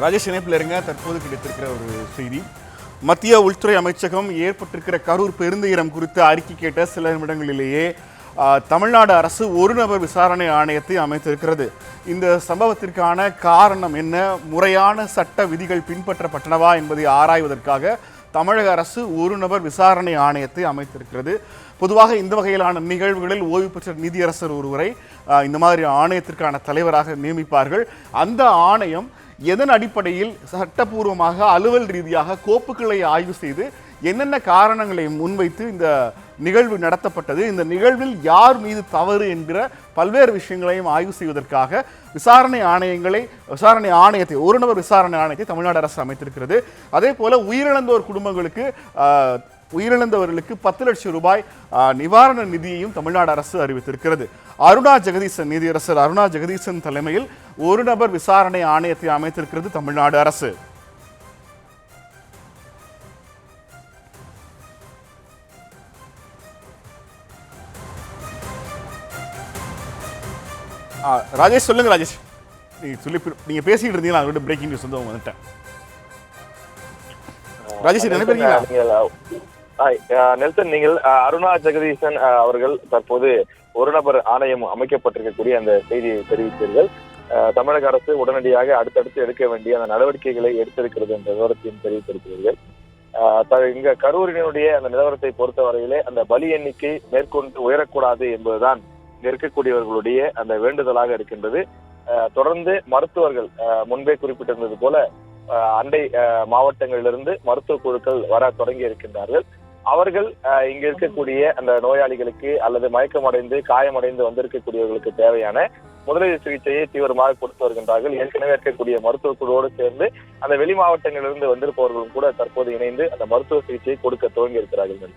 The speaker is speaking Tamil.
ராஜேஷ் இணைப்பில் இருங்க. தற்போது கிடைத்திருக்கிற ஒரு செய்தி, மத்திய உள்துறை அமைச்சகம் ஏற்பட்டிருக்கிற கரூர் பெருந்துயரம் குறித்து அறிக்கை கேட்ட சில நிமிடங்களிலேயே தமிழ்நாடு அரசு ஒரு நபர் விசாரணை ஆணையத்தை அமைத்திருக்கிறது. இந்த சம்பவத்திற்கான காரணம் என்ன, முறையான சட்ட விதிகள் பின்பற்றப்பட்டனவா என்பதை ஆராய்வதற்காக தமிழக அரசு ஒரு நபர் விசாரணை ஆணையத்தை அமைத்திருக்கிறது. பொதுவாக இந்த வகையிலான நிகழ்வுகளில் ஓய்வு பெற்ற நீதியரசர் ஒருவரை இந்த மாதிரி ஆணையத்திற்கான தலைவராக நியமிப்பார்கள். அந்த ஆணையம் எதன் அடிப்படையில் சட்டப்பூர்வமாக அலுவல் ரீதியாக கோப்புகளை ஆய்வு செய்து என்னென்ன காரணங்களை முன்வைத்து இந்த நிகழ்வு நடத்தப்பட்டது, இந்த நிகழ்வில் யார் மீது தவறு என்கிற பல்வேறு விஷயங்களையும் ஆய்வு செய்வதற்காக விசாரணை ஆணையத்தை ஒரு நபர் விசாரணை ஆணையத்தை தமிழ்நாடு அரசு அமைத்திருக்கிறது. அதே போல உயிரிழந்தவர்களுக்கு 10 லட்சம் ரூபாய் நிவாரண நிதியையும் தமிழ்நாடு அரசு அறிவித்திருக்கிறது. நீதியரசர் அருணா ஜெகதீசன் தலைமையில் ஒரு நபர் விசாரணை ஆணையத்தை அமைத்திருக்கிறது தமிழ்நாடு அரசு. ராஜேஷ் சொல்லுங்க. ராஜேஷ், நீங்க பேசிட்டு இருந்தீங்க, அதோட பிரேக்கிங் நியூஸ் வந்து வந்துட்டேன். ராஜேஷ் நினைப்பீங்களா? நெல்சன், நீங்கள் அருணா ஜெகதீசன் அவர்கள் தற்போது ஒரு நபர் ஆணையம் அமைக்கப்பட்டிருக்கக்கூடிய அந்த செய்தியை தெரிவித்தீர்கள். தமிழக அரசு உடனடியாக அடுத்தடுத்து எடுக்க வேண்டிய அந்த நடவடிக்கைகளை எடுத்திருக்கிறது என்ற விவரத்தையும் தெரிவித்திருக்கிறீர்கள். இங்க கரூரினுடைய அந்த நிலவரத்தை பொறுத்தவரையிலே அந்த பலி எண்ணிக்கை மேற்கொண்டு உயரக்கூடாது என்பதுதான் இங்க இருக்கக்கூடியவர்களுடைய அந்த வேண்டுதலாக இருக்கின்றது. தொடர்ந்து மருத்துவர்கள் முன்பே குறிப்பிட்டிருந்தது போல அண்டை மாவட்டங்களிலிருந்து மருத்துவ குழுக்கள் வர தொடங்கி இருக்கின்றார்கள். அவர்கள் இங்க இருக்கக்கூடிய அந்த நோயாளிகளுக்கு அல்லது மயக்கமடைந்து காயமடைந்து வந்திருக்கக்கூடியவர்களுக்கு தேவையான முதலுதவி சிகிச்சையை தீவிரமாக கொடுத்து வருகின்றார்கள். ஏற்கனவே இருக்கக்கூடிய மருத்துவ குழுவோடு சேர்ந்து அந்த வெளி மாவட்டங்களிலிருந்து வந்திருப்பவர்களும் கூட தற்போது இணைந்து அந்த மருத்துவ சிகிச்சையை கொடுக்க துவங்கி இருக்கிறார்கள்.